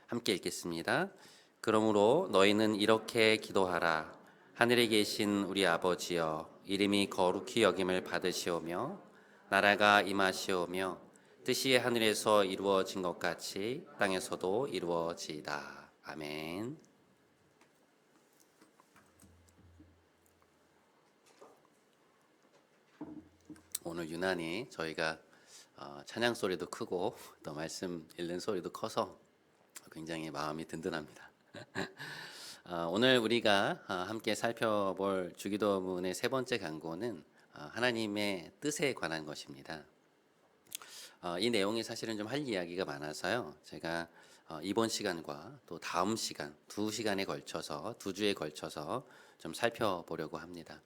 함께 읽겠습니다. 그러므로 너희는 이렇게 기도하라. 하늘에 계신 우리 아버지여, 이름이 거룩히 여김을 받으시오며 나라가 임하시오며 뜻이 하늘에서 이루어진 것 같이 땅에서도 이루어지이다. 아멘. 오늘 유난히 저희가 찬양 소리도 크고 또 말씀 읽는 소리도 커서 굉장히 마음이 든든합니다. 오늘 우리가 함께 살펴볼 주기도문의 세 번째 강구는 하나님의 뜻에 관한 것입니다. 이 내용이 사실은 좀 할 이야기가 많아서요. 제가 이번 시간과 또 다음 시간, 두 시간에 걸쳐서, 두 주에 걸쳐서 좀 살펴보려고 합니다.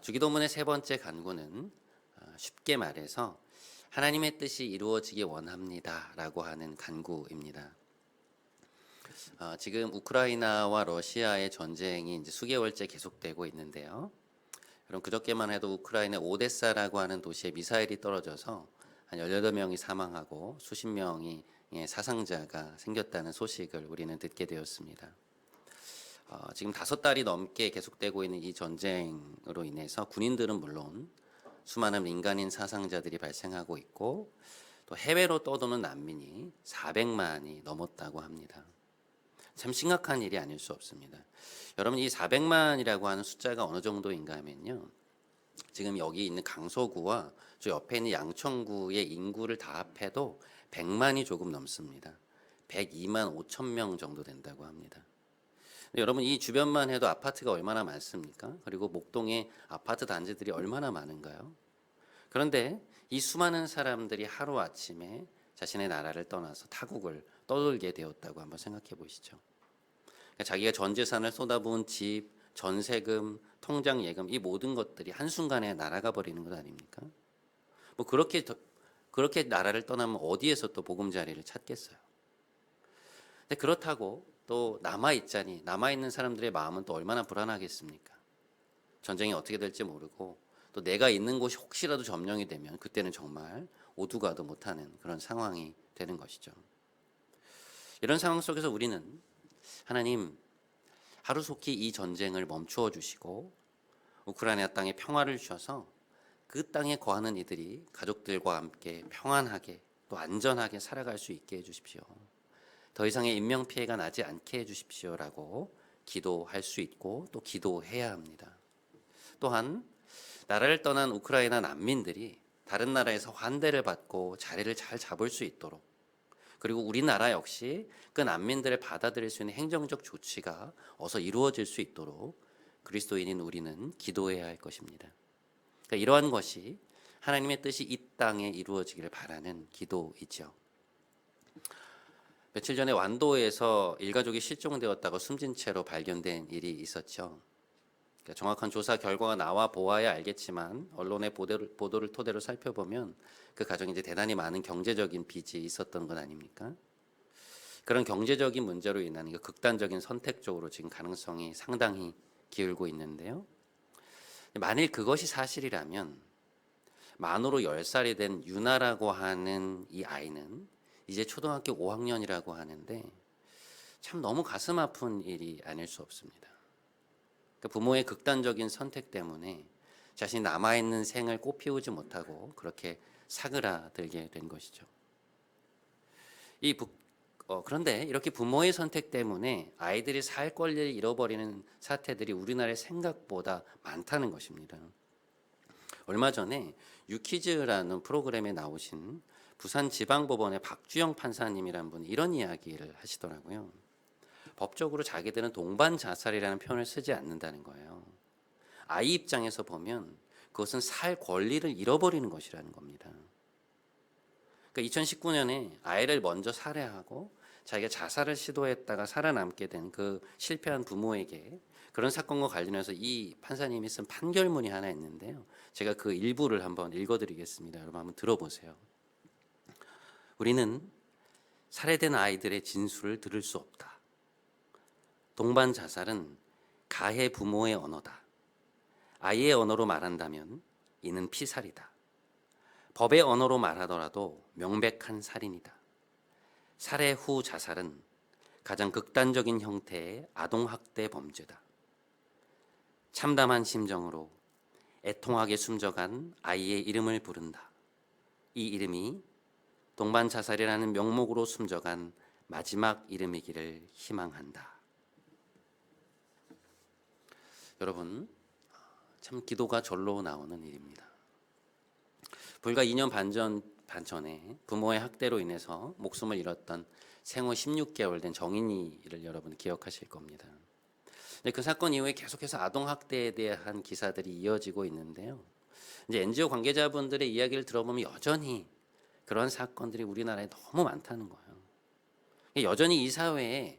주기도문의 세 번째 간구는 쉽게 말해서 하나님의 뜻이 이루어지기 원합니다 라고 하는 간구입니다. 지금 우크라이나와 러시아의 전쟁이 이제 수개월째 계속되고 있는데요. 여러분, 그저께만 해도 우크라이나 오데사라고 하는 도시에 미사일이 떨어져서 한 18명이 사망하고 수십 명이 사상자가 생겼다는 소식을 우리는 듣게 되었습니다. 지금 5달이 넘게 계속되고 있는 이 전쟁으로 인해서 군인들은 물론 수많은 민간인 사상자들이 발생하고 있고 또 해외로 떠도는 난민이 400만이 넘었다고 합니다. 참 심각한 일이 아닐 수 없습니다. 여러분, 이 400만이라고 하는 숫자가 어느 정도인가 하면요, 지금 여기 있는 강서구와 저 옆에 있는 양천구의 인구를 다 합해도 100만이 조금 넘습니다. 102만 5천 명 정도 된다고 합니다. 여러분, 이 주변만 해도 아파트가 얼마나 많습니까? 그리고 목동에 아파트 단지들이 얼마나 많은가요? 그런데 이 수많은 사람들이 하루아침에 자신의 나라를 떠나서 타국을 떠돌게 되었다고 한번 생각해 보시죠. 그러니까 자기가 전 재산을 쏟아부은 집, 전세금, 통장 예금, 이 모든 것들이 한순간에 날아가 버리는 것 아닙니까? 뭐 그렇게 나라를 떠나면 어디에서 또 보금자리를 찾겠어요. 근데 그렇다고 또 남아있는 사람들의 마음은 또 얼마나 불안하겠습니까? 전쟁이 어떻게 될지 모르고 또 내가 있는 곳이 혹시라도 점령이 되면 그때는 정말 오두가도 못하는 그런 상황이 되는 것이죠. 이런 상황 속에서 우리는 하나님, 하루속히 이 전쟁을 멈추어 주시고 우크라이나 땅에 평화를 주셔서 그 땅에 거하는 이들이 가족들과 함께 평안하게 또 안전하게 살아갈 수 있게 해주십시오. 더 이상의 인명피해가 나지 않게 해주십시오라고 기도할 수 있고 또 기도해야 합니다. 또한 나라를 떠난 우크라이나 난민들이 다른 나라에서 환대를 받고 자리를 잘 잡을 수 있도록, 그리고 우리나라 역시 그 난민들을 받아들일 수 있는 행정적 조치가 어서 이루어질 수 있도록 그리스도인인 우리는 기도해야 할 것입니다. 그러니까 이러한 것이 하나님의 뜻이 이 땅에 이루어지기를 바라는 기도이죠. 며칠 전에 완도에서 일가족이 실종되었다고 숨진 채로 발견된 일이 있었죠. 그러니까 정확한 조사 결과가 나와 보아야 알겠지만 언론의 보도를 토대로 살펴보면 그 가정에 이제 대단히 많은 경제적인 빚이 있었던 것 아닙니까? 그런 경제적인 문제로 인한 극단적인 선택 쪽으로 지금 가능성이 상당히 기울고 있는데요. 만일 그것이 사실이라면 만으로 10살이 된 유나라고 하는 이 아이는 이제 초등학교 5학년이라고 하는데 참 너무 가슴 아픈 일이 아닐 수 없습니다. 부모의 극단적인 선택 때문에 자신이 남아있는 생을 꽃피우지 못하고 그렇게 사그라들게 된 것이죠. 그런데 이렇게 부모의 선택 때문에 아이들이 살 권리를 잃어버리는 사태들이 우리나라에 생각보다 많다는 것입니다. 얼마 전에 유퀴즈라는 프로그램에 나오신 부산지방법원의 박주영 판사님이라는 분이 이런 이야기를 하시더라고요. 법적으로 자기들은 동반 자살이라는 표현을 쓰지 않는다는 거예요. 아이 입장에서 보면 그것은 살 권리를 잃어버리는 것이라는 겁니다. 그러니까 2019년에 아이를 먼저 살해하고 자기가 자살을 시도했다가 살아남게 된 그 실패한 부모에게 그런 사건과 관련해서 이 판사님이 쓴 판결문이 하나 있는데요. 제가 그 일부를 한번 읽어드리겠습니다. 여러분 한번 들어보세요. 우리는 살해된 아이들의 진술을 들을 수 없다. 동반 자살은 가해 부모의 언어다. 아이의 언어로 말한다면 이는 피살이다. 법의 언어로 말하더라도 명백한 살인이다. 살해 후 자살은 가장 극단적인 형태의 아동학대 범죄다. 참담한 심정으로 애통하게 숨져간 아이의 이름을 부른다. 이 이름이 동반 자살이라는 명목으로 숨져간 마지막 이름이기를 희망한다. 여러분, 참 기도가 절로 나오는 일입니다. 불과 2년 반 전에 부모의 학대로 인해서 목숨을 잃었던 생후 16개월 된 정인이를 여러분 기억하실 겁니다. 그 사건 이후에 계속해서 아동학대에 대한 기사들이 이어지고 있는데요. 이제 NGO 관계자분들의 이야기를 들어보면 여전히 그런 사건들이 우리나라에 너무 많다는 거예요. 여전히 이 사회에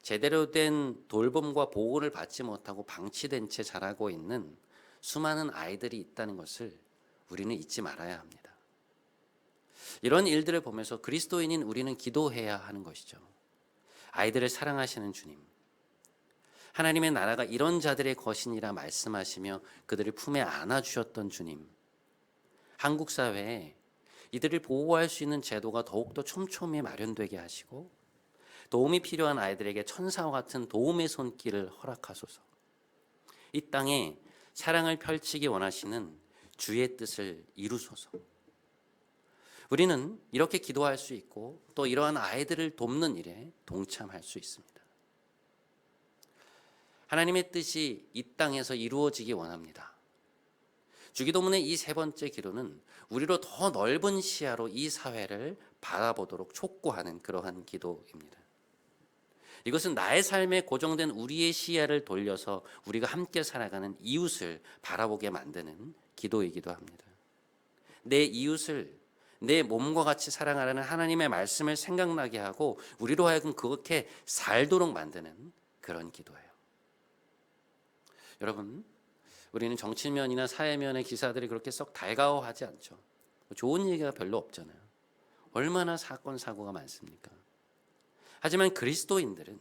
제대로 된 돌봄과 보호를 받지 못하고 방치된 채 자라고 있는 수많은 아이들이 있다는 것을 우리는 잊지 말아야 합니다. 이런 일들을 보면서 그리스도인인 우리는 기도해야 하는 것이죠. 아이들을 사랑하시는 주님, 하나님의 나라가 이런 자들의 것이니라 말씀하시며 그들을 품에 안아주셨던 주님, 한국 사회에 이들을 보호할 수 있는 제도가 더욱더 촘촘히 마련되게 하시고 도움이 필요한 아이들에게 천사와 같은 도움의 손길을 허락하소서. 이 땅에 사랑을 펼치기 원하시는 주의 뜻을 이루소서. 우리는 이렇게 기도할 수 있고 또 이러한 아이들을 돕는 일에 동참할 수 있습니다. 하나님의 뜻이 이 땅에서 이루어지기 원합니다. 주기도문의 이 세 번째 기도는 우리로 더 넓은 시야로 이 사회를 바라보도록 촉구하는 그러한 기도입니다. 이것은 나의 삶에 고정된 우리의 시야를 돌려서 우리가 함께 살아가는 이웃을 바라보게 만드는 기도이기도 합니다. 내 이웃을 내 몸과 같이 사랑하라는 하나님의 말씀을 생각나게 하고 우리로 하여금 그렇게 살도록 만드는 그런 기도예요. 여러분, 우리는 정치면이나 사회면의 기사들이 그렇게 썩 달가워하지 않죠. 좋은 얘기가 별로 없잖아요. 얼마나 사건 사고가 많습니까? 하지만 그리스도인이라면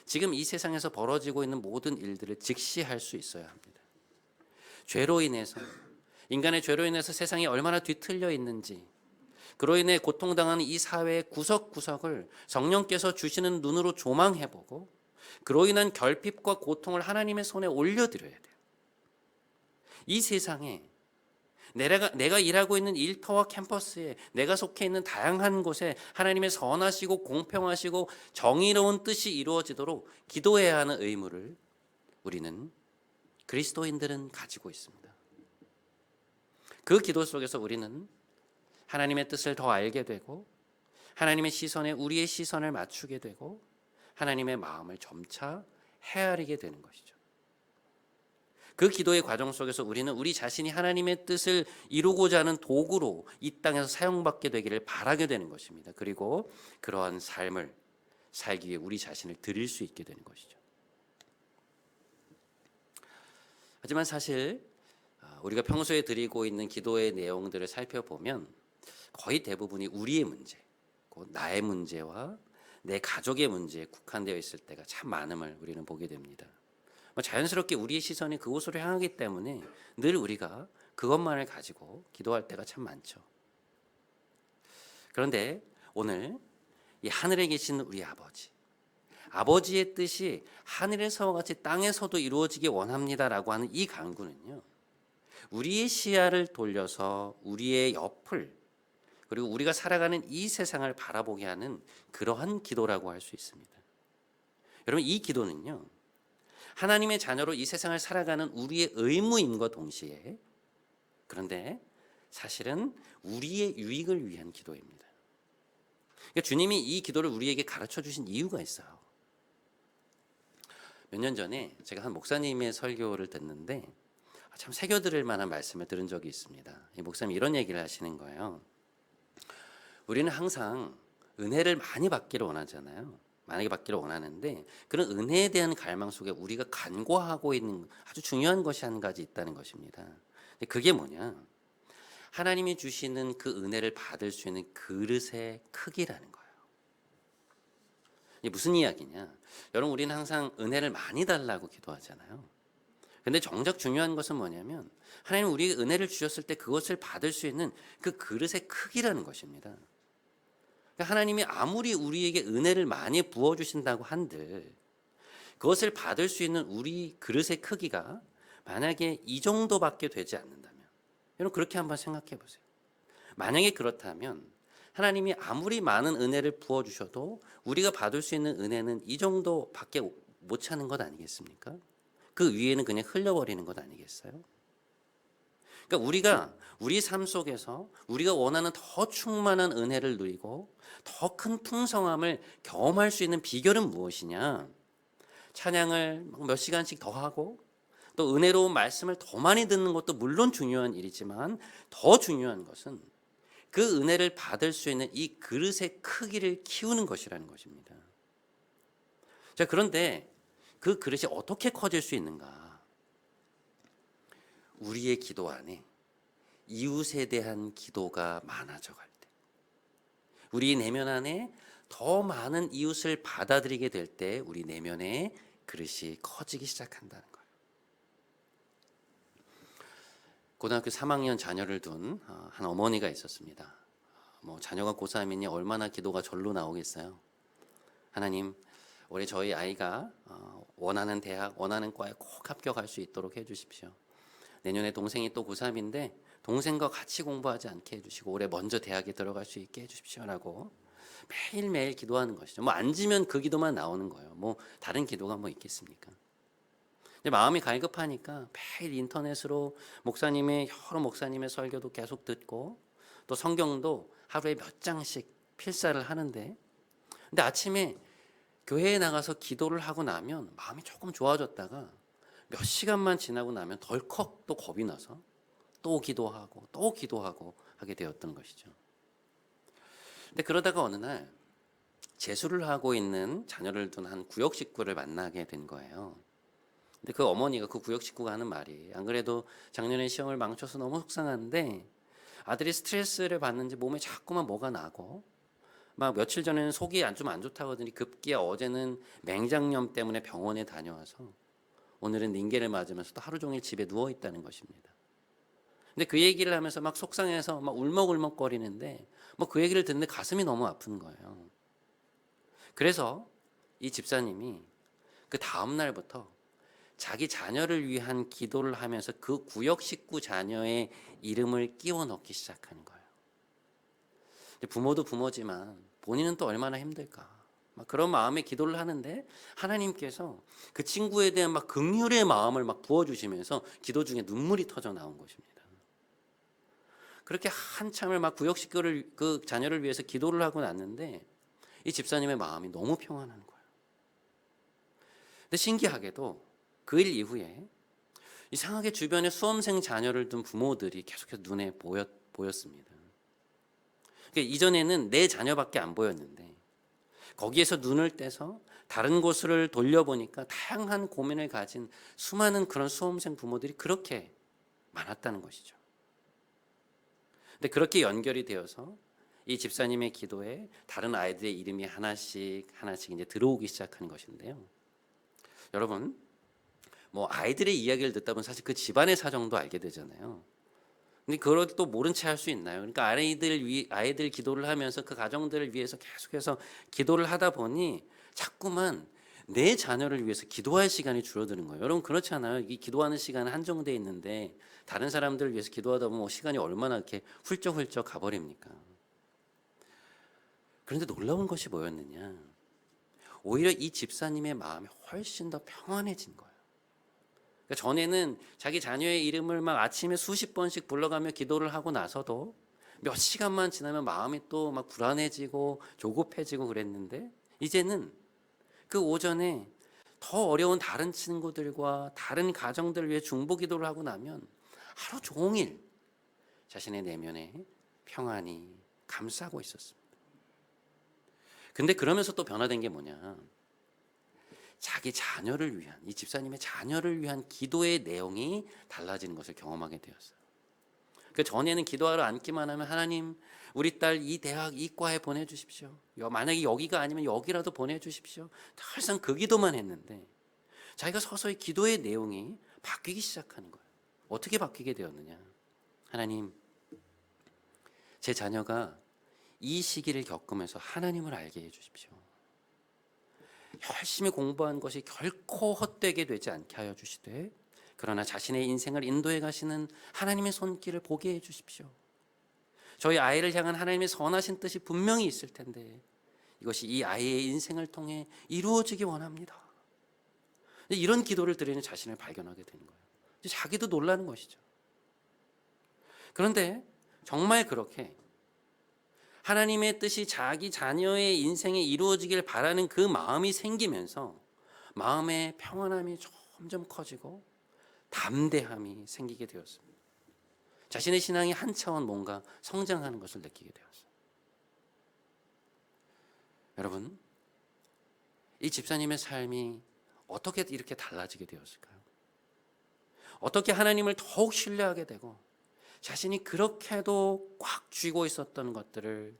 지금 이 세상에서 벌어지고 있는 모든 일들을 직시할 수 있어야 합니다. 인간의 죄로 인해서 세상이 얼마나 뒤틀려 있는지, 그로 인해 고통당하는 이 사회의 구석구석을 성령께서 주시는 눈으로 조망해보고 그로 인한 결핍과 고통을 하나님의 손에 올려드려야 돼요. 이 세상에 내가 일하고 있는 일터와 캠퍼스에 내가 속해 있는 다양한 곳에 하나님의 선하시고 공평하시고 정의로운 뜻이 이루어지도록 기도해야 하는 의무를 우리는 그리스도인들은 가지고 있습니다. 그 기도 속에서 우리는 하나님의 뜻을 더 알게 되고 하나님의 시선에 우리의 시선을 맞추게 되고 하나님의 마음을 점차 헤아리게 되는 것이죠. 그 기도의 과정 속에서 우리는 우리 자신이 하나님의 뜻을 이루고자 하는 도구로 이 땅에서 사용받게 되기를 바라게 되는 것입니다. 그리고 그러한 삶을 살기 위해 우리 자신을 드릴 수 있게 되는 것이죠. 하지만 사실 우리가 평소에 드리고 있는 기도의 내용들을 살펴보면 거의 대부분이 우리의 문제, 나의 문제와 내 가족의 문제에 국한되어 있을 때가 참 많음을 우리는 보게 됩니다. 자연스럽게 우리의 시선이 그곳으로 향하기 때문에 늘 우리가 그것만을 가지고 기도할 때가 참 많죠. 그런데 오늘 이 하늘에 계신 우리 아버지의 뜻이 하늘에서와 같이 땅에서도 이루어지기 원합니다라고 하는 이 간구는요, 우리의 시야를 돌려서 우리의 옆을 그리고 우리가 살아가는 이 세상을 바라보게 하는 그러한 기도라고 할 수 있습니다. 여러분, 이 기도는요, 하나님의 자녀로 이 세상을 살아가는 우리의 의무임과 동시에 그런데 사실은 우리의 유익을 위한 기도입니다. 그러니까 주님이 이 기도를 우리에게 가르쳐 주신 이유가 있어요. 몇 년 전에 제가 한 목사님의 설교를 듣는데 참 새겨들을 만한 말씀을 들은 적이 있습니다. 이 목사님이 이런 얘기를 하시는 거예요. 우리는 항상 은혜를 많이 받기를 원하잖아요. 많이 받기를 원하는데 그런 은혜에 대한 갈망 속에 우리가 간과하고 있는 아주 중요한 것이 한 가지 있다는 것입니다. 그게 뭐냐? 하나님이 주시는 그 은혜를 받을 수 있는 그릇의 크기라는 거예요. 이게 무슨 이야기냐? 여러분, 우리는 항상 은혜를 많이 달라고 기도하잖아요. 근데 정작 중요한 것은 뭐냐면 하나님은 우리에게 은혜를 주셨을 때 그것을 받을 수 있는 그 그릇의 크기라는 것입니다. 그러니까 하나님이 아무리 우리에게 은혜를 많이 부어주신다고 한들 그것을 받을 수 있는 우리 그릇의 크기가 만약에 이 정도밖에 되지 않는다면, 여러분 그렇게 한번 생각해 보세요. 만약에 그렇다면 하나님이 아무리 많은 은혜를 부어주셔도 우리가 받을 수 있는 은혜는 이 정도밖에 못 차는 것 아니겠습니까? 그 위에는 그냥 흘려버리는 것 아니겠어요? 그러니까 우리가 우리 삶 속에서 우리가 원하는 더 충만한 은혜를 누리고 더 큰 풍성함을 경험할 수 있는 비결은 무엇이냐? 찬양을 몇 시간씩 더 하고 또 은혜로운 말씀을 더 많이 듣는 것도 물론 중요한 일이지만 더 중요한 것은 그 은혜를 받을 수 있는 이 그릇의 크기를 키우는 것이라는 것입니다. 자, 그런데 그 그릇이 어떻게 커질 수 있는가? 우리의 기도 안에 이웃에 대한 기도가 많아져 갈 때, 우리 내면 안에 더 많은 이웃을 받아들이게 될 때 우리 내면의 그릇이 커지기 시작한다는 거예요. 고등학교 3학년 자녀를 둔 한 어머니가 있었습니다. 자녀가 고3이니 얼마나 기도가 절로 나오겠어요. 하나님, 올해 저희 아이가 원하는 대학, 원하는 과에 꼭 합격할 수 있도록 해주십시오. 내년에 동생이 또 고3인데 동생과 같이 공부하지 않게 해주시고 올해 먼저 대학에 들어갈 수 있게 해주십시오라고 매일매일 기도하는 것이죠. 앉으면 그 기도만 나오는 거예요. 다른 기도가 있겠습니까? 근데 마음이 갈급하니까 매일 인터넷으로 여러 목사님의 설교도 계속 듣고 또 성경도 하루에 몇 장씩 필사를 하는데, 근데 아침에 교회에 나가서 기도를 하고 나면 마음이 조금 좋아졌다가 몇 시간만 지나고 나면 덜컥 또 겁이 나서 또 기도하고 하게 되었던 것이죠. 근데 그러다가 어느 날 재수를 하고 있는 자녀를 둔 한 구역 식구를 만나게 된 거예요. 근데 그 어머니가, 그 구역 식구가 하는 말이, 안 그래도 작년에 시험을 망쳐서 너무 속상한데 아들이 스트레스를 받는지 몸에 자꾸만 뭐가 나고 며칠 전에는 속이 좀 안 좋다고 하더니 급기야 어제는 맹장염 때문에 병원에 다녀와서 오늘은 링겔을 맞으면서 또 하루 종일 집에 누워 있다는 것입니다. 근데 그 얘기를 하면서 속상해서 울먹울먹거리는데 그 얘기를 듣는데 가슴이 너무 아픈 거예요. 그래서 이 집사님이 그 다음 날부터 자기 자녀를 위한 기도를 하면서 그 구역 식구 자녀의 이름을 끼워 넣기 시작하는 거예요. 부모도 부모지만 본인은 또 얼마나 힘들까. 그런 마음에 기도를 하는데 하나님께서 그 친구에 대한 긍휼의 마음을 부어주시면서 기도 중에 눈물이 터져 나온 것입니다. 그렇게 한참을 구역 식구를, 그 자녀를 위해서 기도를 하고 났는데 이 집사님의 마음이 너무 평안한 거예요. 근데 신기하게도 그 일 이후에 이상하게 주변에 수험생 자녀를 둔 부모들이 계속해서 눈에 보였습니다. 그러니까 이전에는 내 자녀밖에 안 보였는데 거기에서 눈을 떼서 다른 곳을 돌려보니까 다양한 고민을 가진 수많은 그런 수험생 부모들이 그렇게 많았다는 것이죠. 근데 그렇게 연결이 되어서 이 집사님의 기도에 다른 아이들의 이름이 하나씩 이제 들어오기 시작하는 것인데요. 여러분, 아이들의 이야기를 듣다 보면 사실 그 집안의 사정도 알게 되잖아요. 근데 그걸 또 모른 채 할 수 있나요? 그러니까 아이들 기도를 하면서 그 가정들을 위해서 계속해서 기도를 하다 보니 자꾸만 내 자녀를 위해서 기도할 시간이 줄어드는 거예요. 여러분 그렇지 않아요? 이 기도하는 시간은 한정되어 있는데 다른 사람들을 위해서 기도하다 보면 시간이 얼마나 이렇게 훌쩍훌쩍 가버립니까? 그런데 놀라운 것이 뭐였느냐? 오히려 이 집사님의 마음이 훨씬 더 평안해진 거예요. 그러니까 전에는 자기 자녀의 이름을 아침에 수십 번씩 불러가며 기도를 하고 나서도 몇 시간만 지나면 마음이 또 불안해지고 조급해지고 그랬는데 이제는 그 오전에 더 어려운 다른 친구들과 다른 가정들을 위해 중보 기도를 하고 나면 하루 종일 자신의 내면에 평안이 감싸고 있었습니다. 근데 그러면서 또 변화된 게 뭐냐? 자기 자녀를 위한, 이 집사님의 자녀를 위한 기도의 내용이 달라지는 것을 경험하게 되었어요. 그 전에는 기도하러 앉기만 하면 하나님, 우리 딸 이 대학 이과에 보내주십시오. 만약에 여기가 아니면 여기라도 보내주십시오. 항상 그 기도만 했는데 자기가 서서히 기도의 내용이 바뀌기 시작하는 거예요. 어떻게 바뀌게 되었느냐? 하나님, 제 자녀가 이 시기를 겪으면서 하나님을 알게 해주십시오. 열심히 공부한 것이 결코 헛되게 되지 않게 하여 주시되, 그러나 자신의 인생을 인도해 가시는 하나님의 손길을 보게 해 주십시오. 저희 아이를 향한 하나님의 선하신 뜻이 분명히 있을 텐데 이것이 이 아이의 인생을 통해 이루어지기 원합니다. 이런 기도를 드리는 자신을 발견하게 되는 거예요. 자기도 놀라는 것이죠. 그런데 정말 그렇게 하나님의 뜻이 자기 자녀의 인생에 이루어지길 바라는 그 마음이 생기면서 마음의 평안함이 점점 커지고 담대함이 생기게 되었습니다. 자신의 신앙이 한 차원 뭔가 성장하는 것을 느끼게 되었어요. 여러분, 이 집사님의 삶이 어떻게 이렇게 달라지게 되었을까요? 어떻게 하나님을 더욱 신뢰하게 되고 자신이 그렇게도 꽉 쥐고 있었던 것들을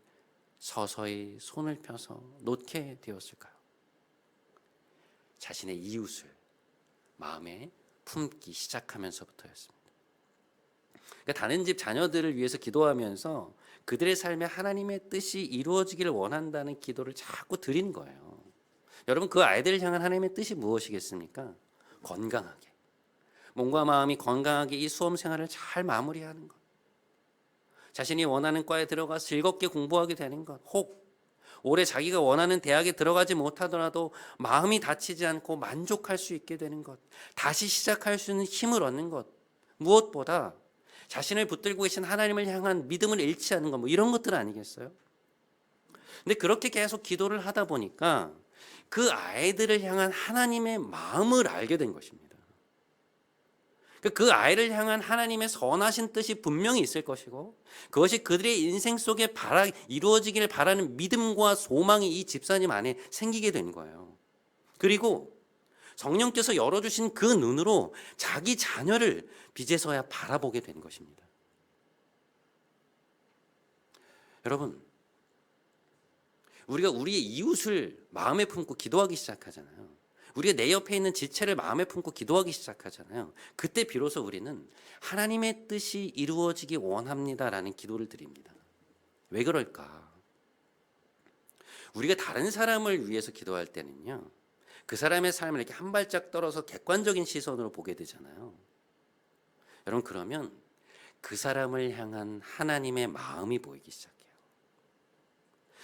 서서히 손을 펴서 놓게 되었을까요? 자신의 이웃을 마음에 품기 시작하면서부터였습니다. 그러니까 다른 집 자녀들을 위해서 기도하면서 그들의 삶에 하나님의 뜻이 이루어지기를 원한다는 기도를 자꾸 드린 거예요. 여러분, 그 아이들을 향한 하나님의 뜻이 무엇이겠습니까? 건강하게, 몸과 마음이 건강하게 이 수험 생활을 잘 마무리하는 것, 자신이 원하는 과에 들어가서 즐겁게 공부하게 되는 것, 혹 올해 자기가 원하는 대학에 들어가지 못하더라도 마음이 다치지 않고 만족할 수 있게 되는 것, 다시 시작할 수 있는 힘을 얻는 것, 무엇보다 자신을 붙들고 계신 하나님을 향한 믿음을 잃지 않는 것, 이런 것들 아니겠어요? 근데 그렇게 계속 기도를 하다 보니까 그 아이들을 향한 하나님의 마음을 알게 된 것입니다. 그 아이를 향한 하나님의 선하신 뜻이 분명히 있을 것이고 그것이 그들의 인생 속에 이루어지기를 바라는 믿음과 소망이 이 집사님 안에 생기게 된 거예요. 그리고 성령께서 열어주신 그 눈으로 자기 자녀를 빚에서야 바라보게 된 것입니다. 여러분, 우리가 우리의 이웃을 마음에 품고 기도하기 시작하잖아요. 우리가 내 옆에 있는 지체를 마음에 품고 기도하기 시작하잖아요. 그때 비로소 우리는 하나님의 뜻이 이루어지기 원합니다라는 기도를 드립니다. 왜 그럴까? 우리가 다른 사람을 위해서 기도할 때는요, 그 사람의 삶을 이렇게 한 발짝 떨어서 객관적인 시선으로 보게 되잖아요. 여러분, 그러면 그 사람을 향한 하나님의 마음이 보이기 시작해요.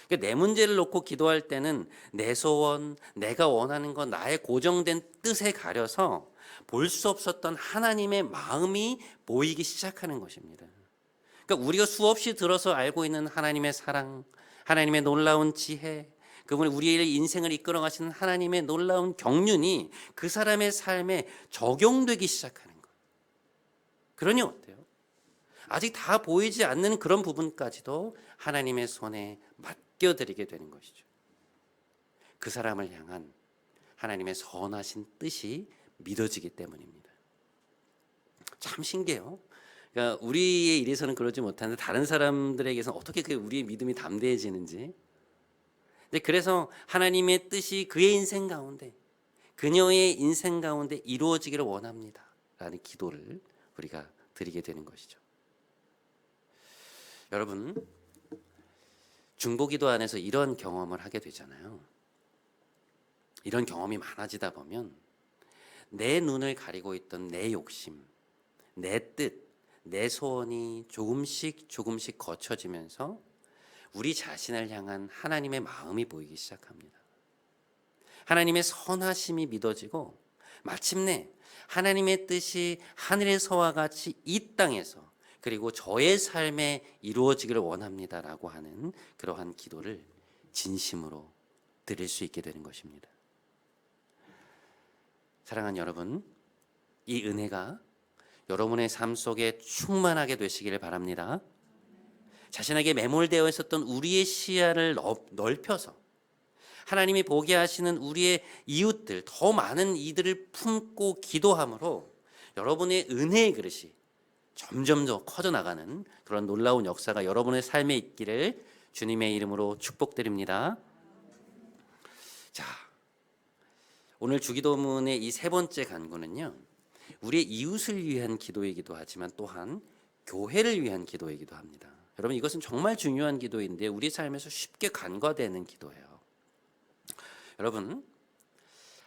그러니까 내 문제를 놓고 기도할 때는 내 소원, 내가 원하는 것, 나의 고정된 뜻에 가려서 볼 수 없었던 하나님의 마음이 보이기 시작하는 것입니다. 그러니까 우리가 수없이 들어서 알고 있는 하나님의 사랑, 하나님의 놀라운 지혜, 그분이 우리의 인생을 이끌어 가시는 하나님의 놀라운 경륜이 그 사람의 삶에 적용되기 시작하는 것. 그러니 어때요? 아직 다 보이지 않는 그런 부분까지도 하나님의 손에 맡겨드리게 되는 것이죠. 그 사람을 향한 하나님의 선하신 뜻이 믿어지기 때문입니다. 참 신기해요. 그러니까 우리의 일에서는 그러지 못하는데 다른 사람들에게서는 어떻게 그 우리의 믿음이 담대해지는지. 그래서 하나님의 뜻이 그의 인생 가운데, 그녀의 인생 가운데 이루어지기를 원합니다 라는 기도를 우리가 드리게 되는 것이죠. 여러분, 중보기도 안에서 이런 경험을 하게 되잖아요. 이런 경험이 많아지다 보면 내 눈을 가리고 있던 내 욕심, 내 뜻, 내 소원이 조금씩 거쳐지면서 우리 자신을 향한 하나님의 마음이 보이기 시작합니다. 하나님의 선하심이 믿어지고 마침내 하나님의 뜻이 하늘에서와 같이 이 땅에서 그리고 저의 삶에 이루어지기를 원합니다라고 하는 그러한 기도를 진심으로 드릴 수 있게 되는 것입니다. 사랑하는 여러분, 이 은혜가 여러분의 삶 속에 충만하게 되시기를 바랍니다. 자신에게 매몰되어 있었던 우리의 시야를 넓혀서 하나님이 보게 하시는 우리의 이웃들, 더 많은 이들을 품고 기도함으로 여러분의 은혜의 그릇이 점점 더 커져나가는 그런 놀라운 역사가 여러분의 삶에 있기를 주님의 이름으로 축복드립니다. 자, 오늘 주기도문의 이 세 번째 간구는요, 우리의 이웃을 위한 기도이기도 하지만 또한 교회를 위한 기도이기도 합니다. 여러분, 이것은 정말 중요한 기도인데 우리 삶에서 쉽게 간과되는 기도예요. 여러분,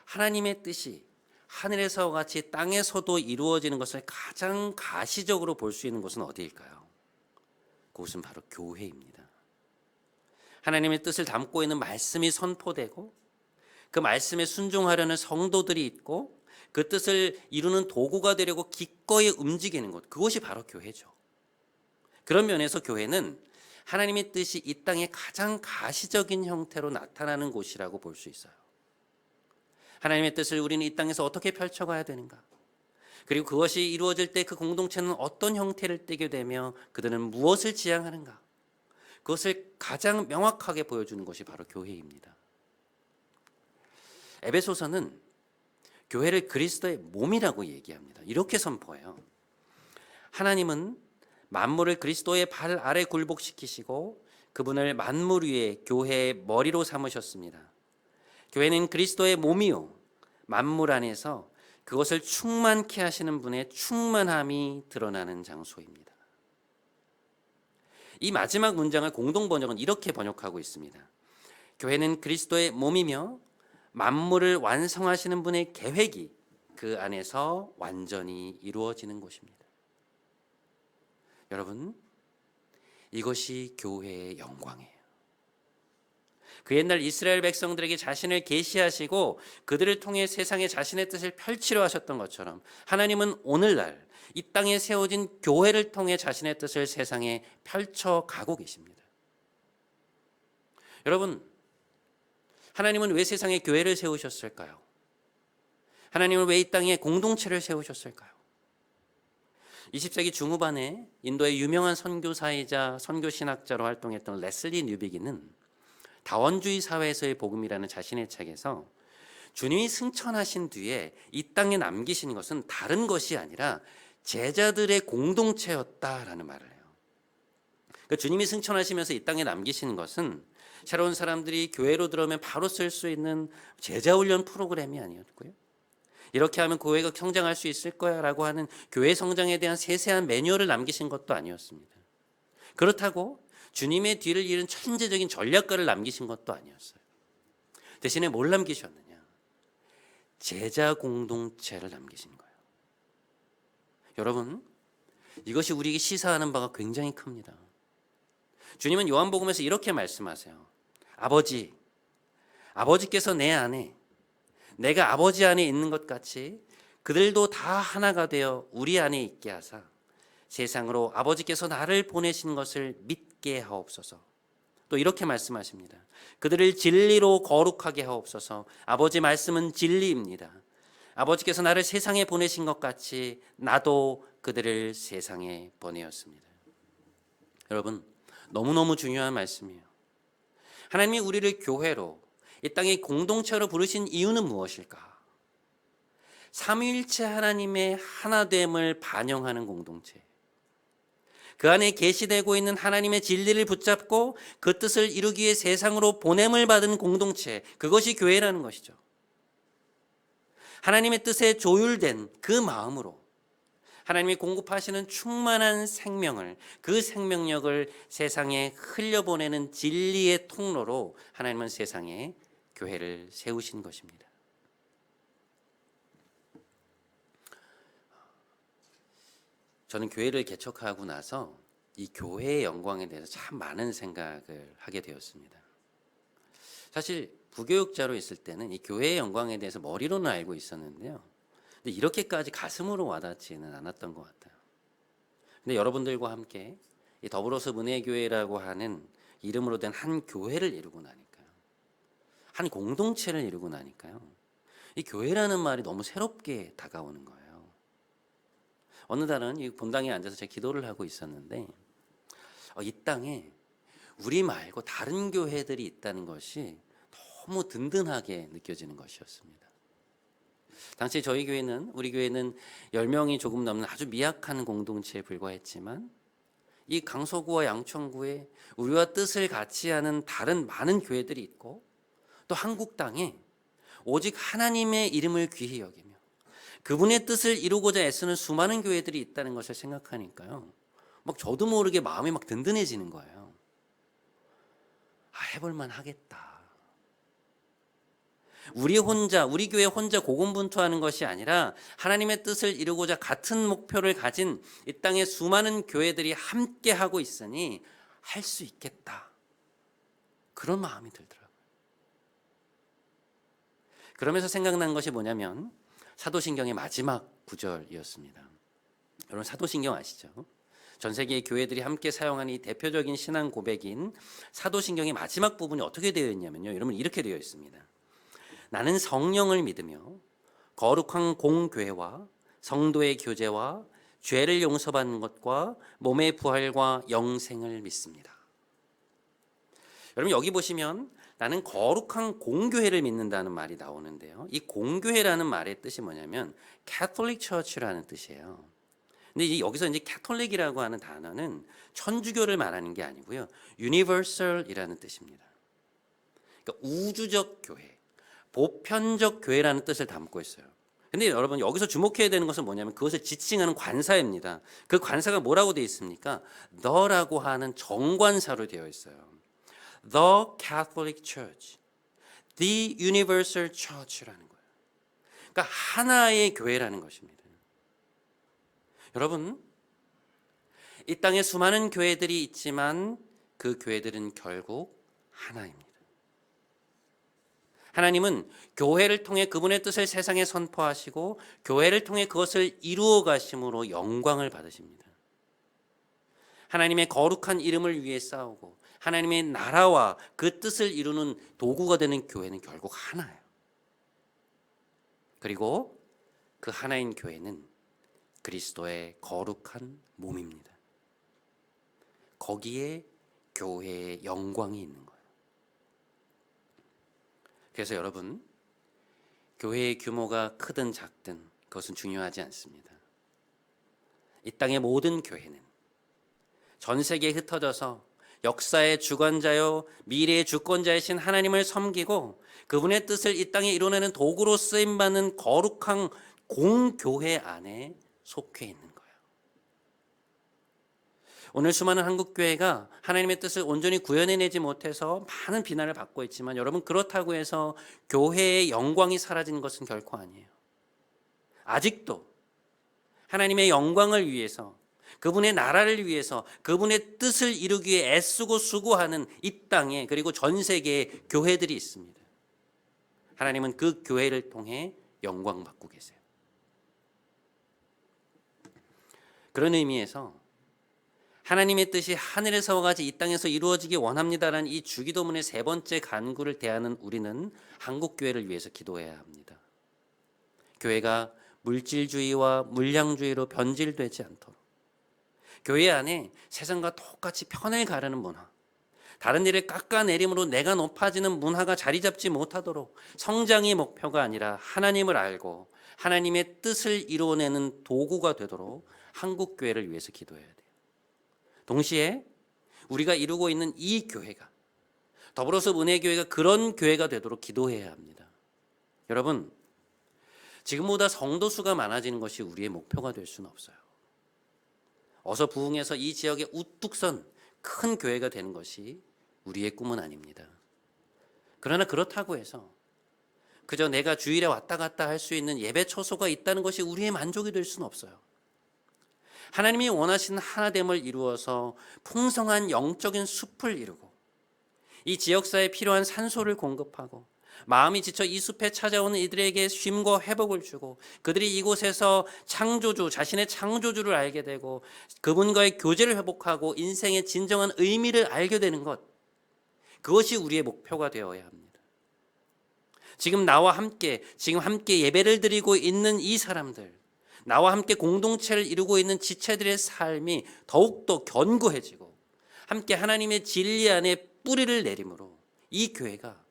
하나님의 뜻이 하늘에서와 같이 땅에서도 이루어지는 것을 가장 가시적으로 볼 수 있는 곳은 어디일까요? 그곳은 바로 교회입니다. 하나님의 뜻을 담고 있는 말씀이 선포되고 그 말씀에 순종하려는 성도들이 있고 그 뜻을 이루는 도구가 되려고 기꺼이 움직이는 곳, 그것이 바로 교회죠. 그런 면에서 교회는 하나님의 뜻이 이 땅에 가장 가시적인 형태로 나타나는 곳이라고 볼 수 있어요. 하나님의 뜻을 우리는 이 땅에서 어떻게 펼쳐가야 되는가? 그리고 그것이 이루어질 때 그 공동체는 어떤 형태를 띠게 되며 그들은 무엇을 지향하는가? 그것을 가장 명확하게 보여주는 것이 바로 교회입니다. 에베소서는 교회를 그리스도의 몸이라고 얘기합니다. 이렇게 선포해요. 하나님은 만물을 그리스도의 발 아래 굴복시키시고 그분을 만물 위에 교회의 머리로 삼으셨습니다. 교회는 그리스도의 몸이요 만물 안에서 그것을 충만케 하시는 분의 충만함이 드러나는 장소입니다. 이 마지막 문장을 공동 번역은 이렇게 번역하고 있습니다. 교회는 그리스도의 몸이며 만물을 완성하시는 분의 계획이 그 안에서 완전히 이루어지는 곳입니다. 여러분, 이것이 교회의 영광이에요. 그 옛날 이스라엘 백성들에게 자신을 계시하시고 그들을 통해 세상에 자신의 뜻을 펼치려 하셨던 것처럼 하나님은 오늘날 이 땅에 세워진 교회를 통해 자신의 뜻을 세상에 펼쳐가고 계십니다. 여러분, 하나님은 왜 세상에 교회를 세우셨을까요? 하나님은 왜 이 땅에 공동체를 세우셨을까요? 20세기 중후반에 인도의 유명한 선교사이자 선교신학자로 활동했던 레슬리 뉴비기는 다원주의 사회에서의 복음이라는 자신의 책에서 주님이 승천하신 뒤에 이 땅에 남기신 것은 다른 것이 아니라 제자들의 공동체였다라는 말을 해요. 그러니까 주님이 승천하시면서 이 땅에 남기신 것은 새로운 사람들이 교회로 들어오면 바로 쓸 수 있는 제자훈련 프로그램이 아니었고요. 이렇게 하면 교회가 성장할 수 있을 거야 라고 하는 교회 성장에 대한 세세한 매뉴얼을 남기신 것도 아니었습니다. 그렇다고 주님의 뒤를 이은 천재적인 전략가를 남기신 것도 아니었어요. 대신에 뭘 남기셨느냐? 제자 공동체를 남기신 거예요. 여러분, 이것이 우리에게 시사하는 바가 굉장히 큽니다. 주님은 요한복음에서 이렇게 말씀하세요. 아버지께서 내 안에, 내가 아버지 안에 있는 것 같이 그들도 다 하나가 되어 우리 안에 있게 하사 세상으로 아버지께서 나를 보내신 것을 믿게 하옵소서. 또 이렇게 말씀하십니다. 그들을 진리로 거룩하게 하옵소서. 아버지 말씀은 진리입니다. 아버지께서 나를 세상에 보내신 것 같이 나도 그들을 세상에 보내었습니다. 여러분, 너무너무 중요한 말씀이에요. 하나님이 우리를 교회로 이 땅의 공동체로 부르신 이유는 무엇일까? 삼위일체 하나님의 하나됨을 반영하는 공동체. 그 안에 계시되고 있는 하나님의 진리를 붙잡고 그 뜻을 이루기 위해 세상으로 보냄을 받은 공동체, 그것이 교회라는 것이죠. 하나님의 뜻에 조율된 그 마음으로 하나님이 공급하시는 충만한 생명을, 그 생명력을 세상에 흘려보내는 진리의 통로로 하나님은 세상에 교회를 세우신 것입니다. 저는 교회를 개척하고 나서 이 교회의 영광에 대해서 참 많은 생각을 하게 되었습니다. 사실 부교육자로 있을 때는 이 교회의 영광에 대해서 머리로는 알고 있었는데요. 근데 이렇게까지 가슴으로 와닿지는 않았던 것 같아요. 근데 여러분들과 함께 이 더불어서 은혜교회라고 하는 이름으로 된 한 교회를 이루고 나니까요. 한 공동체를 이루고 나니까요. 이 교회라는 말이 너무 새롭게 다가오는 거예요. 어느 날은 이 본당에 앉아서 제가 기도를 하고 있었는데 이 땅에 우리 말고 다른 교회들이 있다는 것이 너무 든든하게 느껴지는 것이었습니다. 당시 우리 교회는 10명이 조금 넘는 아주 미약한 공동체에 불과했지만 이 강서구와 양천구에 우리와 뜻을 같이 하는 다른 많은 교회들이 있고 또 한국 땅에 오직 하나님의 이름을 귀히 여기며 그분의 뜻을 이루고자 애쓰는 수많은 교회들이 있다는 것을 생각하니까요. 막 저도 모르게 마음이 막 든든해지는 거예요. 아, 해볼만 하겠다. 우리 교회 혼자 고군분투하는 것이 아니라 하나님의 뜻을 이루고자 같은 목표를 가진 이 땅의 수많은 교회들이 함께 하고 있으니 할 수 있겠다. 그런 마음이 들더라고요. 그러면서 생각난 것이 뭐냐면 사도신경의 마지막 구절이었습니다. 여러분 사도신경 아시죠? 전 세계의 교회들이 함께 사용하는 이 대표적인 신앙 고백인 사도신경의 마지막 부분이 어떻게 되어 있냐면요. 여러분 이렇게 되어 있습니다. 나는 성령을 믿으며 거룩한 공교회와 성도의 교제와 죄를 용서받는 것과 몸의 부활과 영생을 믿습니다. 여러분 여기 보시면 나는 거룩한 공교회를 믿는다는 말이 나오는데요. 이 공교회라는 말의 뜻이 뭐냐면 Catholic Church라는 뜻이에요. 근데 여기서 이제 캐톨릭이라고 하는 단어는 천주교를 말하는 게 아니고요. Universal이라는 뜻입니다. 그러니까 우주적 교회, 보편적 교회라는 뜻을 담고 있어요. 근데 여러분 여기서 주목해야 되는 것은 뭐냐면 그것을 지칭하는 관사입니다. 그 관사가 뭐라고 되어 있습니까? the라고 하는 정관사로 되어 있어요. The Catholic Church, The Universal Church라는 거예요. 그러니까 하나의 교회라는 것입니다. 여러분, 이 땅에 수많은 교회들이 있지만 그 교회들은 결국 하나입니다. 하나님은 교회를 통해 그분의 뜻을 세상에 선포하시고 교회를 통해 그것을 이루어 가심으로 영광을 받으십니다. 하나님의 거룩한 이름을 위해 싸우고 하나님의 나라와 그 뜻을 이루는 도구가 되는 교회는 결국 하나예요. 그리고 그 하나인 교회는 그리스도의 거룩한 몸입니다. 거기에 교회의 영광이 있는 거예요. 그래서 여러분, 교회의 규모가 크든 작든 그것은 중요하지 않습니다. 이 땅의 모든 교회는 전 세계에 흩어져서 역사의 주관자요 미래의 주권자이신 하나님을 섬기고 그분의 뜻을 이 땅에 이루어내는 도구로 쓰임받는 거룩한 공교회 안에 속해 있는 거예요. 오늘 수많은 한국교회가 하나님의 뜻을 온전히 구현해내지 못해서 많은 비난을 받고 있지만 여러분 그렇다고 해서 교회의 영광이 사라진 것은 결코 아니에요. 아직도 하나님의 영광을 위해서 그분의 나라를 위해서 그분의 뜻을 이루기 위해 애쓰고 수고하는 이 땅에 그리고 전 세계에 교회들이 있습니다. 하나님은 그 교회를 통해 영광 받고 계세요. 그런 의미에서 하나님의 뜻이 하늘에서와 같이 이 땅에서 이루어지기 원합니다라는 이 주기도문의 세 번째 간구를 대하는 우리는 한국교회를 위해서 기도해야 합니다. 교회가 물질주의와 물량주의로 변질되지 않도록 교회 안에 세상과 똑같이 편을 가르는 문화, 다른 일을 깎아내림으로 내가 높아지는 문화가 자리 잡지 못하도록 성장의 목표가 아니라 하나님을 알고 하나님의 뜻을 이루어내는 도구가 되도록 한국교회를 위해서 기도해야 돼요. 동시에 우리가 이루고 있는 이 교회가 더불어서 은혜교회가 그런 교회가 되도록 기도해야 합니다. 여러분, 지금보다 성도 수가 많아지는 것이 우리의 목표가 될 수는 없어요. 어서 부흥해서 이 지역에 우뚝 선 큰 교회가 되는 것이 우리의 꿈은 아닙니다. 그러나 그렇다고 해서 그저 내가 주일에 왔다 갔다 할 수 있는 예배 처소가 있다는 것이 우리의 만족이 될 수는 없어요. 하나님이 원하시는 하나됨을 이루어서 풍성한 영적인 숲을 이루고 이 지역사에 필요한 산소를 공급하고 마음이 지쳐 이 숲에 찾아오는 이들에게 쉼과 회복을 주고 그들이 이곳에서 창조주, 자신의 창조주를 알게 되고 그분과의 교제를 회복하고 인생의 진정한 의미를 알게 되는 것, 그것이 우리의 목표가 되어야 합니다. 지금 나와 함께 예배를 드리고 있는 이 사람들, 나와 함께 공동체를 이루고 있는 지체들의 삶이 더욱더 견고해지고 함께 하나님의 진리 안에 뿌리를 내림으로 이 교회가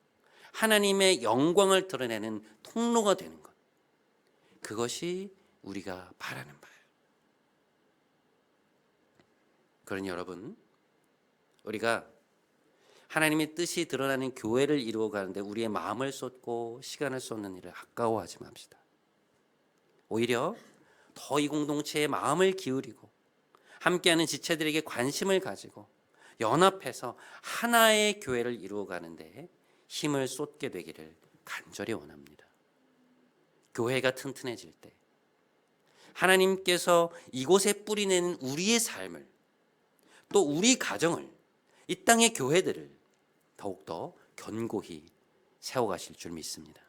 하나님의 영광을 드러내는 통로가 되는 것, 그것이 우리가 바라는 바예요. 그러니 여러분, 우리가 하나님의 뜻이 드러나는 교회를 이루어가는데 우리의 마음을 쏟고 시간을 쏟는 일을 아까워하지 맙시다. 오히려 더 이 공동체에 마음을 기울이고 함께하는 지체들에게 관심을 가지고 연합해서 하나의 교회를 이루어가는데 힘을 쏟게 되기를 간절히 원합니다. 교회가 튼튼해질 때 하나님께서 이곳에 뿌리내는 우리의 삶을, 또 우리 가정을, 이 땅의 교회들을 더욱더 견고히 세워가실 줄 믿습니다.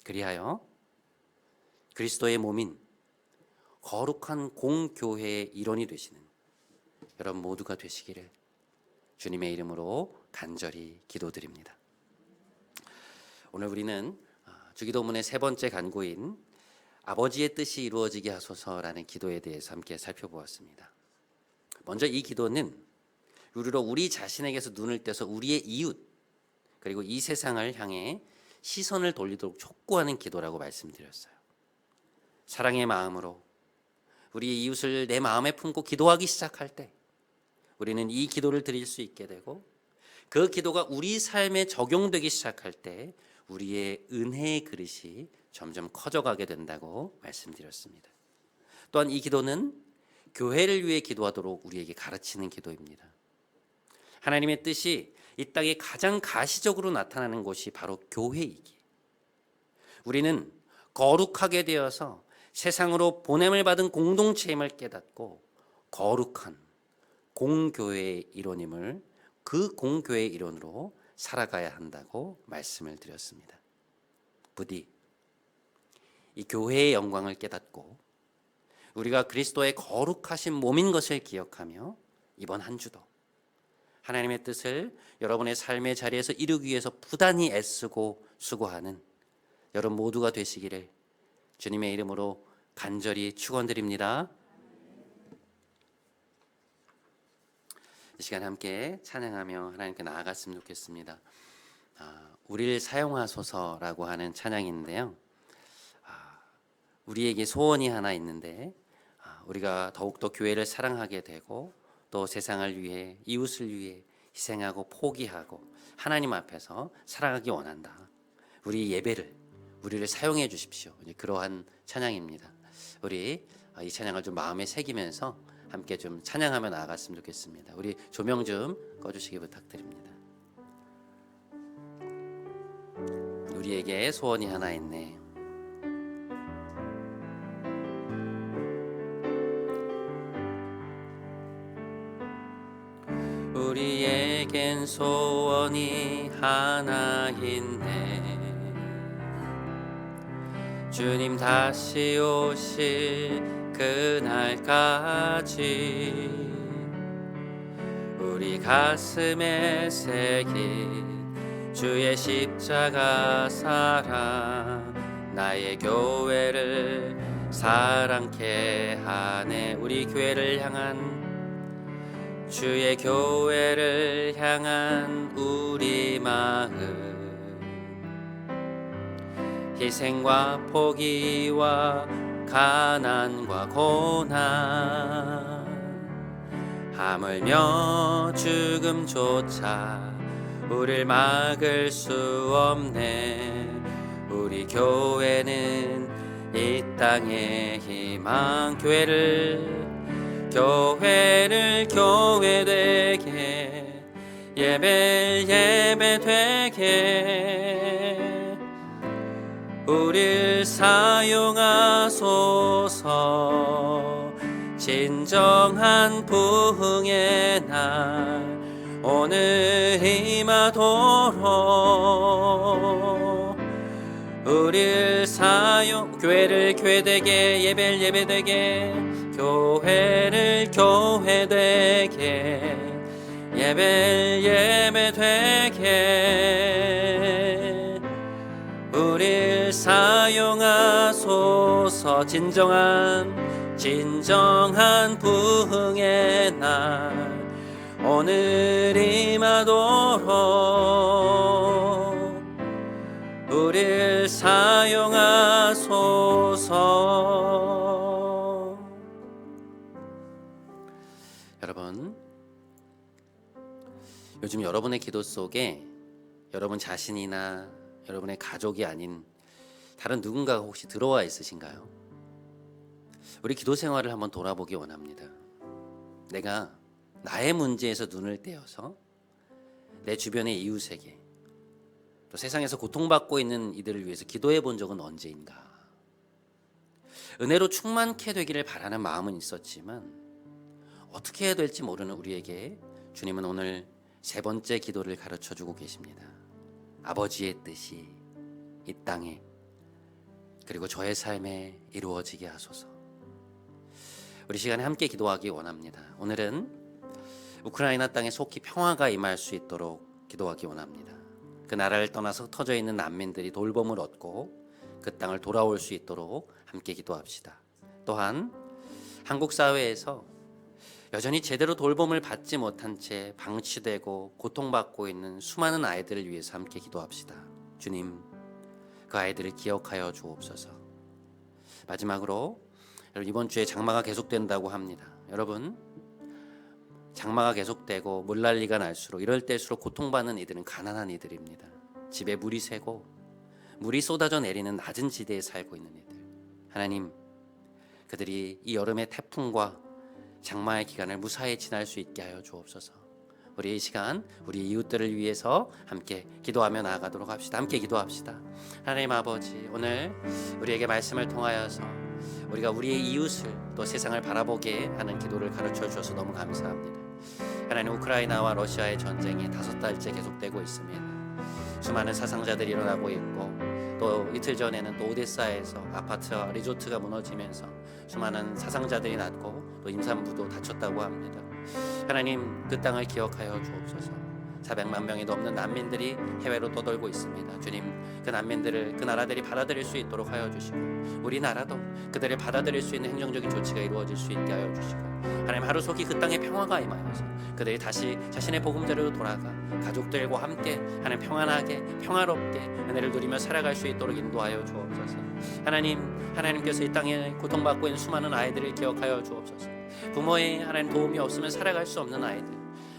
그리하여 그리스도의 몸인 거룩한 공교회의 일원이 되시는 여러분 모두가 되시기를 주님의 이름으로 간절히 기도드립니다. 오늘 우리는 주기도문의 세 번째 간구인 아버지의 뜻이 이루어지게 하소서라는 기도에 대해서 함께 살펴보았습니다. 먼저 이 기도는 우리 자신에게서 눈을 떼서 우리의 이웃 그리고 이 세상을 향해 시선을 돌리도록 촉구하는 기도라고 말씀드렸어요. 사랑의 마음으로 우리의 이웃을 내 마음에 품고 기도하기 시작할 때 우리는 이 기도를 드릴 수 있게 되고, 그 기도가 우리 삶에 적용되기 시작할 때 우리의 은혜의 그릇이 점점 커져가게 된다고 말씀드렸습니다. 또한 이 기도는 교회를 위해 기도하도록 우리에게 가르치는 기도입니다. 하나님의 뜻이 이 땅에 가장 가시적으로 나타나는 곳이 바로 교회이기에 우리는 거룩하게 되어서 세상으로 보냄을 받은 공동체임을 깨닫고 거룩한 공교회의 일원임을 그 공교회의 일원으로 살아가야 한다고 말씀을 드렸습니다. 부디 이 교회의 영광을 깨닫고 우리가 그리스도의 거룩하신 몸인 것을 기억하며 이번 한 주도 하나님의 뜻을 여러분의 삶의 자리에서 이루기 위해서 부단히 애쓰고 수고하는 여러분 모두가 되시기를 주님의 이름으로 간절히 축원드립니다. 이 시간 함께 찬양하며 하나님께 나아갔으면 좋겠습니다. 우리를 사용하소서라고 하는 찬양인데요. 우리에게 소원이 하나 있는데 우리가 더욱더 교회를 사랑하게 되고 또 세상을 위해 이웃을 위해 희생하고 포기하고 하나님 앞에서 살아가기 원한다. 우리 예배를 우리를 사용해 주십시오. 그러한 찬양입니다. 우리 이 찬양을 좀 마음에 새기면서 함께 좀 찬양하며 나아갔으면 좋겠습니다. 우리 조명 좀 꺼주시기 부탁드립니다. 우리에게 소원이 하나 있네. 우리에겐 소원이 하나 있네. 주님 다시 오실 그날까지 우리 가슴에 새긴 주의 십자가 사랑 나의 교회를 사랑케 하네. 우리 교회를 향한 주의 교회를 향한 우리 마음 희생과 포기와 가난과 고난 하물며 죽음조차 우릴 막을 수 없네. 우리 교회는 이 땅의 희망 교회를 교회되게 예배되게 우릴 사용하소서. 진정한 부흥의 날 오늘 임하도록 우릴 교회를 교회되게 예배를 예배되게 교회를 교회되게 예배를 예배되게 우릴 사용하소서. 진정한 부흥의 날 오늘 임하도록 우릴 사용하소서. 여러분, 요즘 여러분의 기도 속에 여러분 자신이나 여러분의 가족이 아닌 다른 누군가가 혹시 들어와 있으신가요? 우리 기도 생활을 한번 돌아보기 원합니다. 내가 나의 문제에서 눈을 떼어서 내 주변의 이웃에게 또 세상에서 고통받고 있는 이들을 위해서 기도해 본 적은 언제인가? 은혜로 충만케 되기를 바라는 마음은 있었지만 어떻게 해야 될지 모르는 우리에게 주님은 오늘 세 번째 기도를 가르쳐 주고 계십니다. 아버지의 뜻이 이 땅에 그리고 저의 삶에 이루어지게 하소서. 우리 시간에 함께 기도하기 원합니다. 오늘은 우크라이나 땅에 속히 평화가 임할 수 있도록 기도하기 원합니다. 그 나라를 떠나서 흩어져 있는 난민들이 돌봄을 얻고 그 땅을 돌아올 수 있도록 함께 기도합시다. 또한 한국 사회에서 여전히 제대로 돌봄을 받지 못한 채 방치되고 고통받고 있는 수많은 아이들을 위해서 함께 기도합시다. 주님, 그 아이들을 기억하여 주옵소서. 마지막으로 이번 주에 장마가 계속된다고 합니다. 여러분, 장마가 계속되고 물난리가 날수록 이럴 때일수록 고통받는 이들은 가난한 이들입니다. 집에 물이 새고 물이 쏟아져 내리는 낮은 지대에 살고 있는 이들, 하나님, 그들이 이 여름의 태풍과 장마의 기간을 무사히 지날 수 있게 하여 주옵소서. 우리 이 시간 우리 이웃들을 위해서 함께 기도하며 나아가도록 합시다. 함께 기도합시다. 하나님 아버지, 오늘 우리에게 말씀을 통하여서 우리가 우리의 이웃을 또 세상을 바라보게 하는 기도를 가르쳐 주셔서 너무 감사합니다. 하나님, 우크라이나와 러시아의 전쟁이 5달째 계속되고 있습니다. 수많은 사상자들이 일어나고 있고 또 이틀 전에는 또 오데사에서 아파트와 리조트가 무너지면서 수많은 사상자들이 났고 또 임산부도 다쳤다고 합니다. 하나님, 그 땅을 기억하여 주옵소서. 400만 명이 넘는 난민들이 해외로 떠돌고 있습니다. 주님, 그 난민들을 그 나라들이 받아들일 수 있도록 하여 주시고 우리나라도 그들을 받아들일 수 있는 행정적인 조치가 이루어질 수 있게 하여 주시고 하나님, 하루속히 그 땅에 평화가 임하여서 그들이 다시 자신의 보금자리로 돌아가 가족들과 함께 하나님 평안하게 평화롭게 은혜를 누리며 살아갈 수 있도록 인도하여 주옵소서. 하나님께서 이 땅에 고통받고 있는 수많은 아이들을 기억하여 주옵소서. 부모의 하나님 도움이 없으면 살아갈 수 없는 아이들,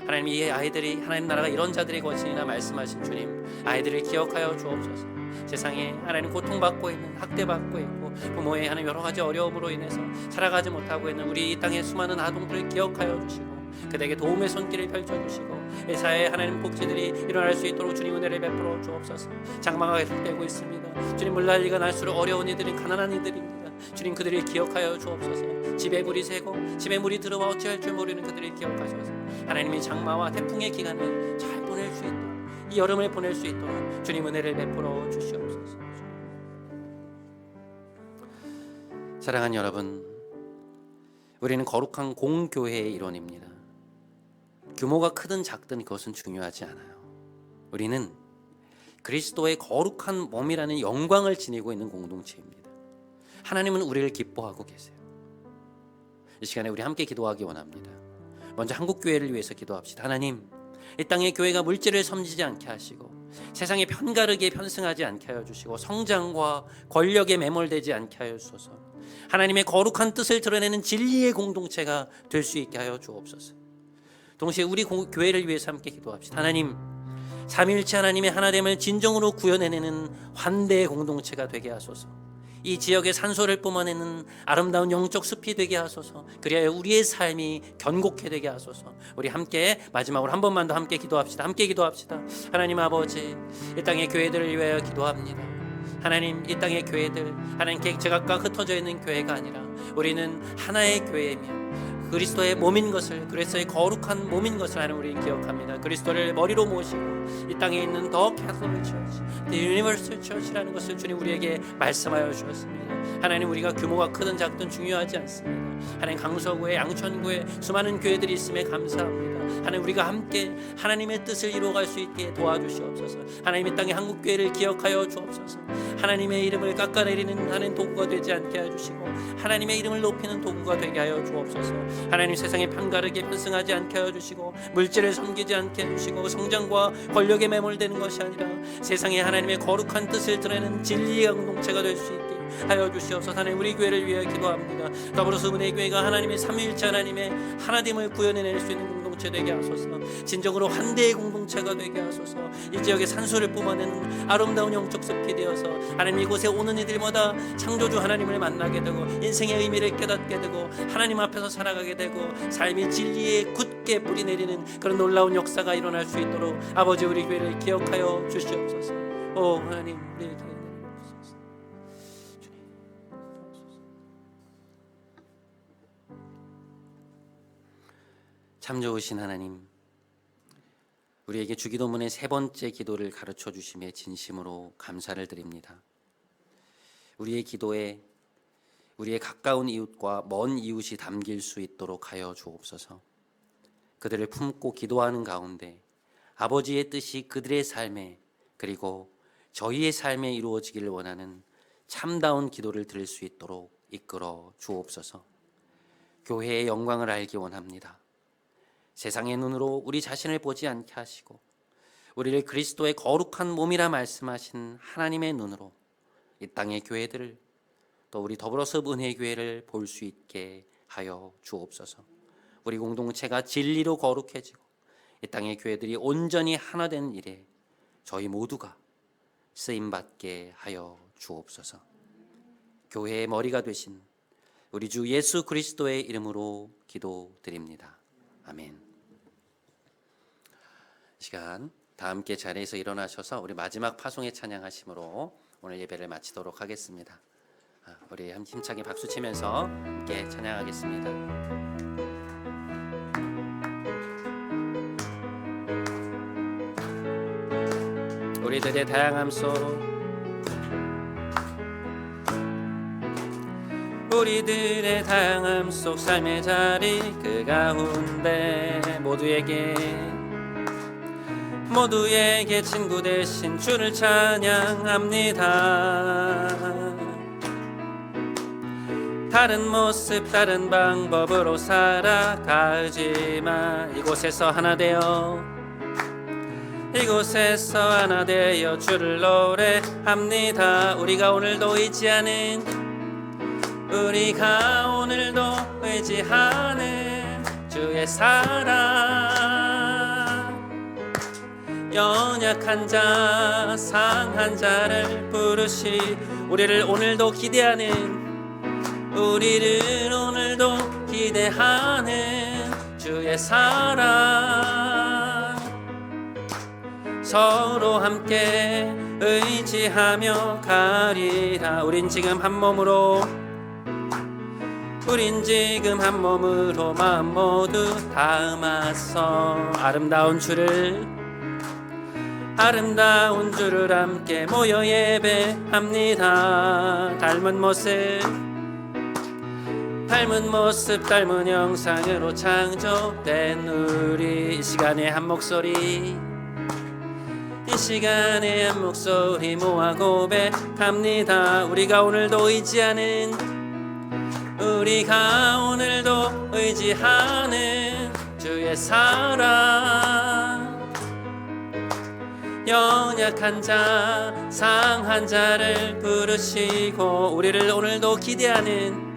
하나님, 이 아이들이 하나님 나라가 이런 자들의 것이나 말씀하신 주님, 아이들을 기억하여 주옵소서. 세상에 하나님 고통받고 있는, 학대받고 있고 부모의 하나님 여러 가지 어려움으로 인해서 살아가지 못하고 있는 우리 이 땅의 수많은 아동들을 기억하여 주시고 그들에게 도움의 손길을 펼쳐주시고 이 사회에 하나님 복지들이 일어날 수 있도록 주님 은혜를 베풀어 주옵소서. 장마가 계속되고 있습니다. 주님, 물난리가 날수록 어려운 이들은 가난한 이들입니다. 주님, 그들을 기억하여 주옵소서. 집에 물이 새고 집에 물이 들어와 어찌할 줄 모르는 그들을 기억하셔서 하나님의 장마와 태풍의 기간을 잘 보낼 수 있도록, 이 여름을 보낼 수 있도록 주님 은혜를 베풀어 주시옵소서. 사랑하는 여러분, 우리는 거룩한 공교회의 일원입니다. 규모가 크든 작든 그것은 중요하지 않아요. 우리는 그리스도의 거룩한 몸이라는 영광을 지니고 있는 공동체입니다. 하나님은 우리를 기뻐하고 계세요. 이 시간에 우리 함께 기도하기 원합니다. 먼저 한국교회를 위해서 기도합시다. 하나님, 이 땅의 교회가 물질을 섬기지 않게 하시고 세상에 편가르게 편승하지 않게 하여 주시고 성장과 권력에 매몰되지 않게 하여 주소서. 하나님의 거룩한 뜻을 드러내는 진리의 공동체가 될 수 있게 하여 주옵소서. 동시에 우리 교회를 위해서 함께 기도합시다. 하나님, 삼위일체 하나님의 하나됨을 진정으로 구현해내는 환대의 공동체가 되게 하소서. 이 지역의 산소를 뿜어내는 아름다운 영적 숲이 되게 하소서. 그리하여 우리의 삶이 견고케 되게 하소서. 우리 함께 마지막으로 한 번만 더 함께 기도합시다. 함께 기도합시다. 하나님 아버지, 이 땅의 교회들을 위하여 기도합니다. 하나님, 이 땅의 교회들, 하나님께 제각각 흩어져 있는 교회가 아니라 우리는 하나의 교회이며 그리스도의 몸인 것을, 그리스도의 거룩한 몸인 것을 하나님 우리 기억합니다. 그리스도를 머리로 모시고 이 땅에 있는 더 캐톨릭 처치, The Universal Church라는 것을 주님 우리에게 말씀하여 주셨습니다. 하나님, 우리가 규모가 크든 작든 중요하지 않습니다. 하나님, 강서구에, 양천구에 수많은 교회들이 있음에 감사합니다. 하나님, 우리가 함께 하나님의 뜻을 이루어갈 수 있게 도와주시옵소서. 하나님, 이 땅의 한국교회를 기억하여 주옵소서. 하나님의 이름을 깎아내리는 하나님 도구가 되지 않게 해주시고 하나님의 이름을 높이는 도구가 되게 하여 주옵소서. 하나님, 세상에 편가르게 편승하지 않게 하여 주시고 물질을 섬기지 않게 해주시고 성장과 권력에 매몰되는 것이 아니라 세상에 하나님의 거룩한 뜻을 드러내는 진리의 공동체가 될 수 있게 하여 주시옵소서. 하나님, 우리 교회를 위하여 기도합니다. 더불어서 은혜교회가 하나님의 삼위일체 하나님의 하나됨을 구현해낼 수 있는 공동체 공동체 되게 하소서. 진정으로 한대의 공동체가 되게 하소서. 이 지역의 산소를 뿜어내는 아름다운 영적 숲이 되어서 하나님 이곳에 오는 이들마다 창조주 하나님을 만나게 되고 인생의 의미를 깨닫게 되고 하나님 앞에서 살아가게 되고 삶이 진리에 굳게 뿌리내리는 그런 놀라운 역사가 일어날 수 있도록 아버지 우리 교회를 기억하여 주시옵소서. 오 하나님 우리의 기회 내리옵소서. 참 좋으신 하나님, 우리에게 주기도문의 세 번째 기도를 가르쳐 주심에 진심으로 감사를 드립니다. 우리의 기도에 우리의 가까운 이웃과 먼 이웃이 담길 수 있도록 하여 주옵소서. 그들을 품고 기도하는 가운데 아버지의 뜻이 그들의 삶에 그리고 저희의 삶에 이루어지기를 원하는 참다운 기도를 드릴 수 있도록 이끌어 주옵소서. 교회의 영광을 알기 원합니다. 세상의 눈으로 우리 자신을 보지 않게 하시고 우리를 그리스도의 거룩한 몸이라 말씀하신 하나님의 눈으로 이 땅의 교회들을 또 우리 더불어서 은혜교회를 볼 수 있게 하여 주옵소서. 우리 공동체가 진리로 거룩해지고 이 땅의 교회들이 온전히 하나 된 일에 저희 모두가 쓰임받게 하여 주옵소서. 교회의 머리가 되신 우리 주 예수 그리스도의 이름으로 기도드립니다. 아멘. 시간 다 함께 자리에서 일어나셔서 우리 마지막 파송의 찬양하심으로 오늘 예배를 마치도록 하겠습니다. 우리 힘차게 박수 치면서 함께 찬양하겠습니다. 우리들의 다양함 속 우리들의 다양함 속 삶의 자리 그 가운데 모두에게 친구 되신 주를 찬양합니다. 다른 모습 다른 방법으로 살아가지만 이곳에서 하나 되어 주를 노래합니다. 우리가 오늘도 의지하는 주의 사랑 연약한 자 상한 자를 부르시 우리를 오늘도 기대하는 주의 사랑 서로 함께 의지하며 가리라. 우린 지금 한 몸으로 마음 모두 담아서 아름다운 주를 함께 모여 예배합니다. 닮은 모습 닮은 형상으로 창조된 우리 이 시간에 한 목소리 모아 고백합니다. 우리가 오늘도 의지하는 주의 사랑 연약한 자 상한 자를 부르시고 우리를 오늘도 기대하는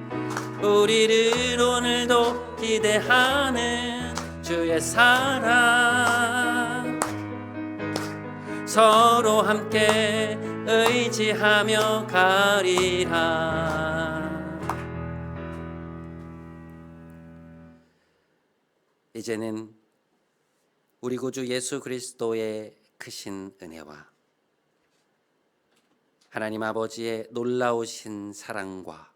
주의 사랑 서로 함께 의지하며 가리라. 이제는 우리 구주 예수 그리스도의 크신 은혜와 하나님 아버지의 놀라우신 사랑과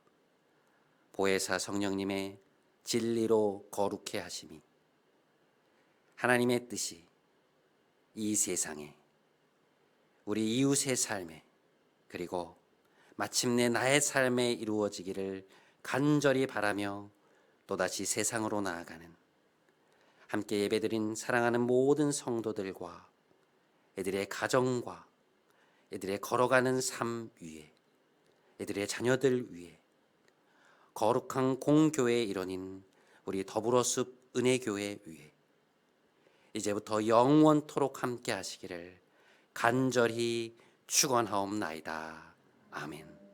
보혜사 성령님의 진리로 거룩해 하심이 하나님의 뜻이 이 세상에 우리 이웃의 삶에 그리고 마침내 나의 삶에 이루어지기를 간절히 바라며 또다시 세상으로 나아가는 함께 예배드린 사랑하는 모든 성도들과 애들의 가정과 애들의 걸어가는 삶 위에 애들의 자녀들 위에 거룩한 공교회의 일원인 우리 더불어숲 은혜교회 위에 이제부터 영원토록 함께 하시기를 간절히 축원하옵나이다. 아멘.